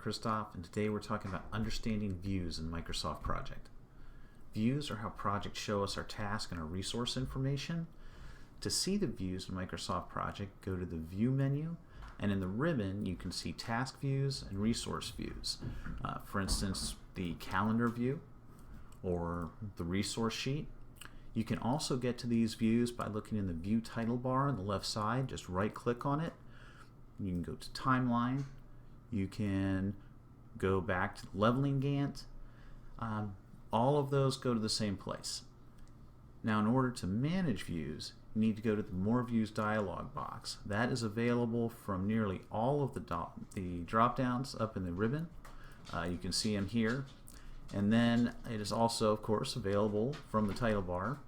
Christoph, and today we're talking about understanding views in Microsoft Project. Views are how projects show us our task and our resource information. To see the views in Microsoft Project, go to the View menu, and in the ribbon you can see task views and resource views. For instance, the calendar view or the resource sheet. You can also get to these views by looking in the View title bar on the left side. Just right-click on it. You can go to Timeline. You can go back to the Leveling Gantt. All of those go to the same place. Now, in order to manage views, you need to go to the More Views dialog box. That is available from nearly all of the drop-downs up in the ribbon. You can see them here. And then it is also, of course, available from the title bar.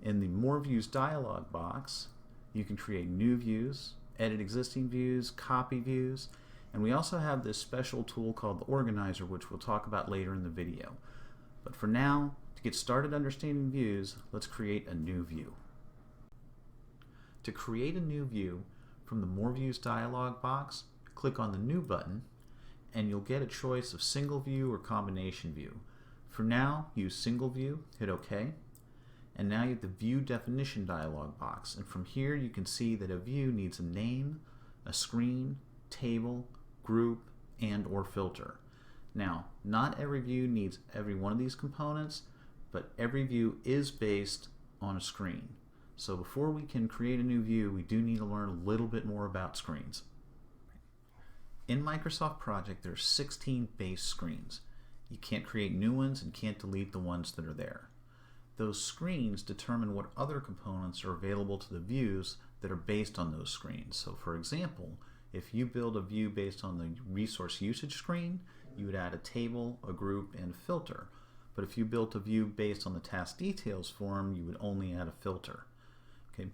In the More Views dialog box, you can create new views, edit existing views, copy views, and we also have this special tool called the Organizer, which we'll talk about later in the video. But for now, to get started understanding views, let's create a new view. To create a new view, from the More Views dialog box, click on the New button, and you'll get a choice of single view or combination view. For now, use single view, hit OK, and now you have the View Definition dialog box, and from here you can see that a view needs a name, a screen, table, group, and or filter. Now, not every view needs every one of these components, but every view is based on a screen. So before we can create a new view, we do need to learn a little bit more about screens. In Microsoft Project, there are 16 base screens. You can't create new ones and can't delete the ones that are there. Those screens determine what other components are available to the views that are based on those screens. So for example, if you build a view based on the resource usage screen, you would add a table, a group, and a filter. But if you built a view based on the task details form, you would only add a filter. Okay.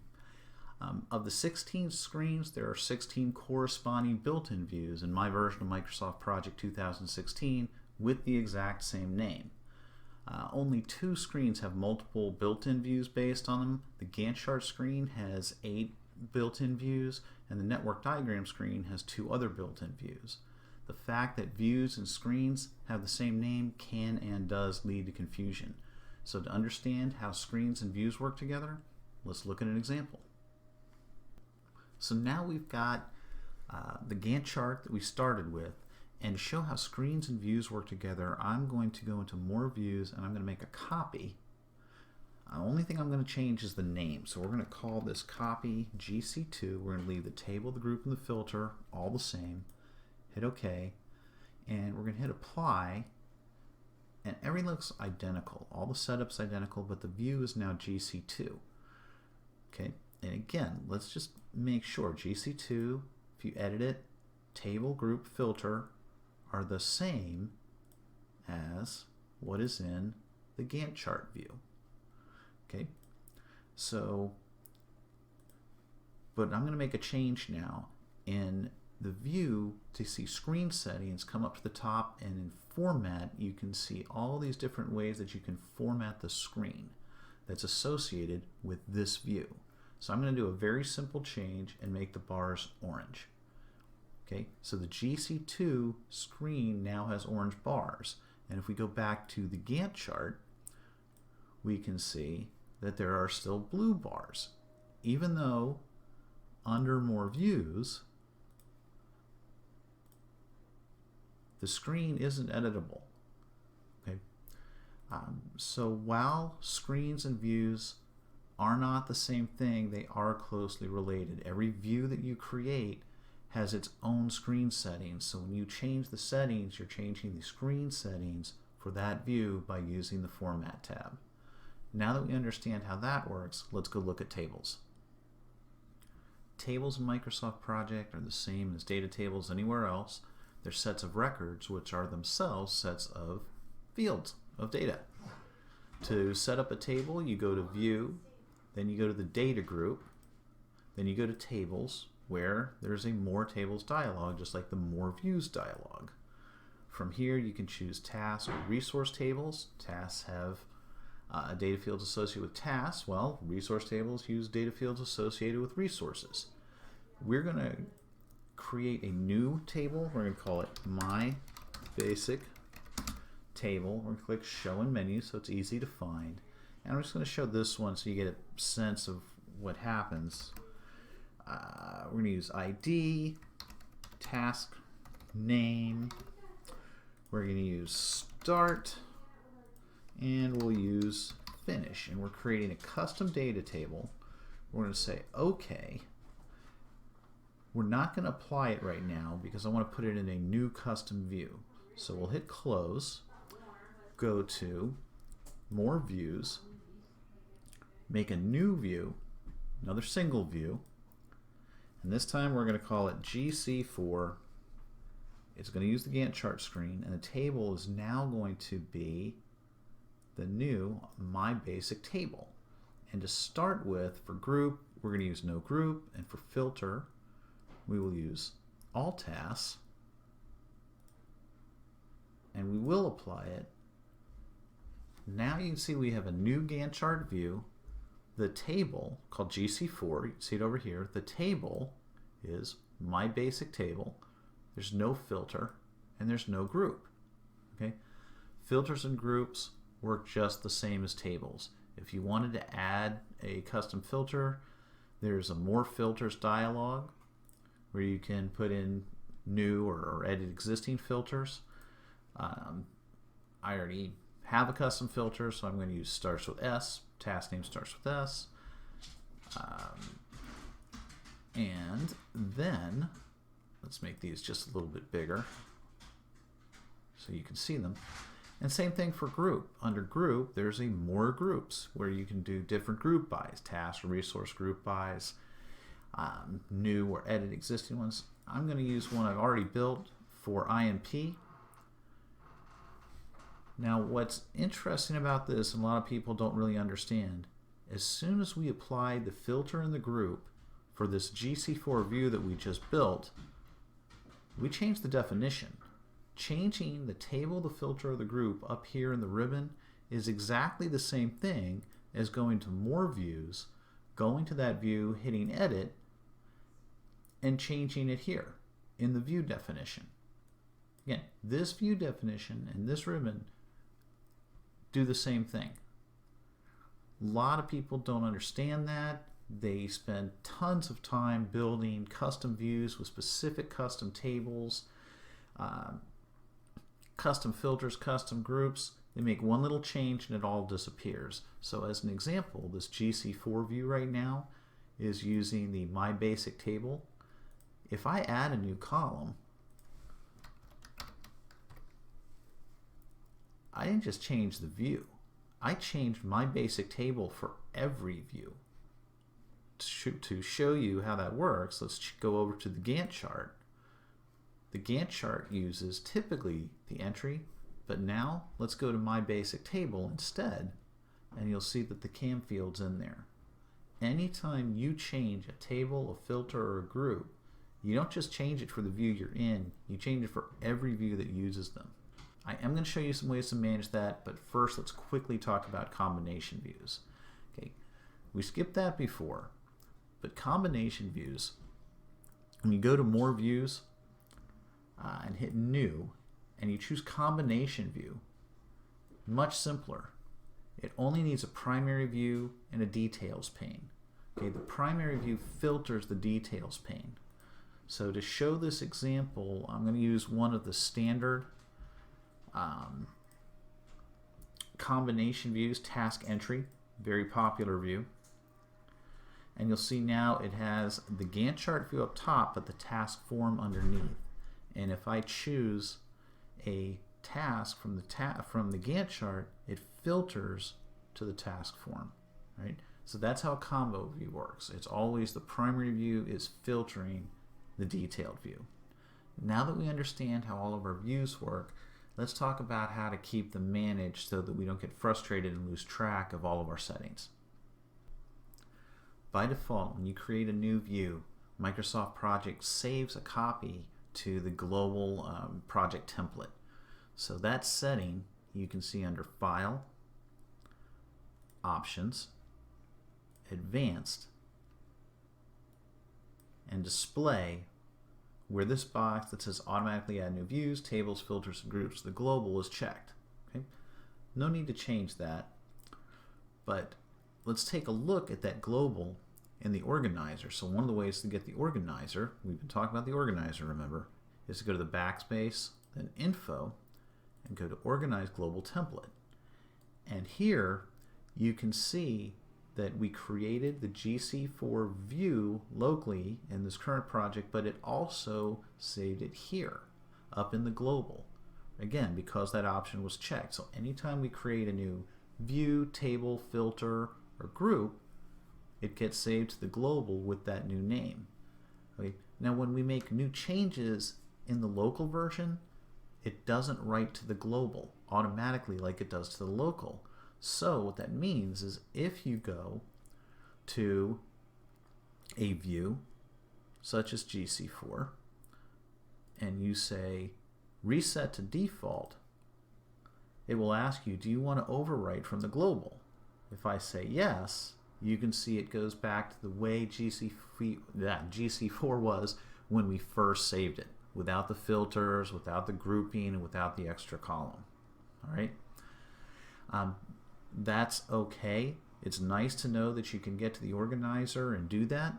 Of the 16 screens, there are 16 corresponding built-in views in my version of Microsoft Project 2016 with the exact same name. Only 2 screens have multiple built-in views based on them. The Gantt chart screen has 8 built-in views, and the network diagram screen has 2 other built-in views. The fact that views and screens have the same name can and does lead to confusion. So to understand how screens and views work together, let's look at an example. So now we've got the Gantt chart that we started with, and to show how screens and views work together, I'm going to go into More Views and I'm going to make a copy. The only thing I'm going to change is the name. So we're going to call this copy GC2. We're going to leave the table, the group, and the filter all the same. Hit OK. And we're going to hit Apply. And everything looks identical. All the setup's identical, but the view is now GC2. Okay. And again, let's just make sure GC2, if you edit it, table, group, filter are the same as what is in the Gantt chart view. Okay, so, but I'm going to make a change now. In the view, to see screen settings, come up to the top, and in format you can see all these different ways that you can format the screen that's associated with this view. So I'm going to do a very simple change and make the bars orange. Okay, so the GC2 screen now has orange bars, and if we go back to the Gantt chart, we can see that there are still blue bars, even though under More Views, the screen isn't editable. Okay, so while screens and views are not the same thing, they are closely related. Every view that you create has its own screen settings. So when you change the settings, you're changing the screen settings for that view by using the Format tab. Now that we understand how that works, let's go look at tables. Tables in Microsoft Project are the same as data tables anywhere else. They're sets of records, which are themselves sets of fields of data. To set up a table, you go to View, then you go to the Data group, then you go to Tables, where there's a More Tables dialog, just like the More Views dialog. From here, you can choose Task or Resource tables. Tasks have data fields associated with tasks. Well, resource tables use data fields associated with resources. We're going to create a new table. We're going to call it My Basic Table. We're going to click Show in Menu so it's easy to find. And I'm just going to show this one so you get a sense of what happens. We're going to use ID, task name. We're going to use start, and we'll use finish. And we're creating a custom data table. We're going to say OK. We're not going to apply it right now because I want to put it in a new custom view. So we'll hit close, go to more views, make a new view, another single view, and this time we're going to call it GC4. It's going to use the Gantt chart screen, and the table is now going to be the new My Basic Table. And to start with, for group, we're going to use no group, and for filter, we will use all tasks, and we will apply it. Now you can see we have a new Gantt chart view. The table, called GC4, you can see it over here, the table is My Basic Table. There's no filter, and there's no group. Okay? Filters and groups work just the same as tables. If you wanted to add a custom filter, there's a More Filters dialog where you can put in new or edit existing filters. I already have a custom filter, so I'm going to use starts with S. Task name starts with S. And then let's make these just a little bit bigger so you can see them. And same thing for group. Under group, there's a more groups where you can do different group bys, task or resource group bys, new or edit existing ones. I'm going to use one I've already built for IMP. Now what's interesting about this, and a lot of people don't really understand, as soon as we apply the filter in the group for this GC4 view that we just built, we change the definition. Changing the table, the filter, or the group up here in the ribbon is exactly the same thing as going to more views, going to that view, hitting edit, and changing it here in the view definition. Again, this view definition and this ribbon do the same thing. A lot of people don't understand that. They spend tons of time building custom views with specific custom tables, custom filters, custom groups. They make one little change and it all disappears. So as an example, this GC4 view right now is using the My Basic Table. If I add a new column, I didn't just change the view. I changed My Basic Table for every view. To show you how that works, let's go over to the Gantt chart. The Gantt chart uses typically the entry, but now let's go to My Basic Table instead, and you'll see that the CAM field's in there. Anytime you change a table, a filter, or a group, you don't just change it for the view you're in, you change it for every view that uses them. I am going to show you some ways to manage that, but first let's quickly talk about combination views. Okay, we skipped that before, but combination views, when you go to more views and hit new, and you choose combination view, much simpler. It only needs a primary view and a details pane. Okay, the primary view filters the details pane. So to show this example, I'm going to use one of the standard combination views, task entry, very popular view. And you'll see now it has the Gantt chart view up top, but the task form underneath. And if I choose a task from the Gantt chart, it filters to the task form, right? So that's how a combo view works. It's always the primary view is filtering the detailed view. Now that we understand how all of our views work, let's talk about how to keep them managed so that we don't get frustrated and lose track of all of our settings. By default, when you create a new view, Microsoft Project saves a copy to the global project template. So that setting you can see under File, Options, Advanced, and Display where this box that says automatically add new views, tables, filters, and groups, the global is checked. Okay? No need to change that, but let's take a look at that global in the organizer. So one of the ways to get the organizer, we've been talking about the organizer, remember, is to go to the backspace, then info, and go to organize global template. And here you can see that we created the GC4 view locally in this current project, but it also saved it here up in the global. Again, because that option was checked. So anytime we create a new view, table, filter, or group, it gets saved to the global with that new name. Okay. Now when we make new changes in the local version, it doesn't write to the global automatically like it does to the local. So what that means is if you go to a view such as GC4 and you say reset to default, it will ask you, do you want to overwrite from the global? If I say yes, you can see it goes back to the way GC4 was when we first saved it, without the filters, without the grouping, and without the extra column. All right. That's okay. It's nice to know that you can get to the organizer and do that,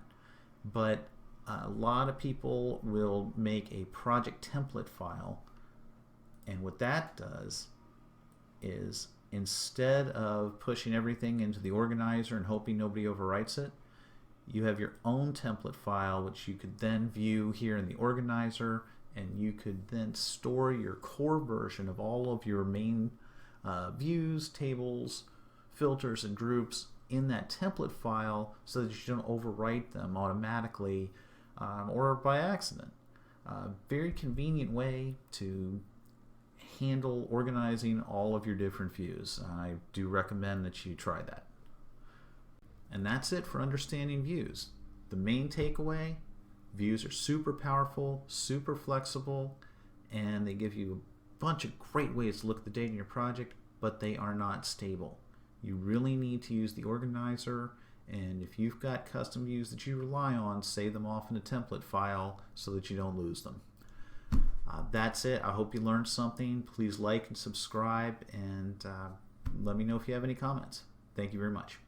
but a lot of people will make a project template file, and what that does is instead of pushing everything into the organizer and hoping nobody overwrites it, you have your own template file which you could then view here in the organizer, and you could then store your core version of all of your main views, tables, filters, and groups in that template file so that you don't overwrite them automatically or by accident. Very convenient way to handle organizing all of your different views. I do recommend that you try that. And that's it for understanding views. The main takeaway, views are super powerful, super flexible, and they give you a bunch of great ways to look at the data in your project, but they are not stable. You really need to use the organizer, and if you've got custom views that you rely on, save them off in a template file so that you don't lose them. That's it. I hope you learned something. Please like and subscribe, and let me know if you have any comments. Thank you very much.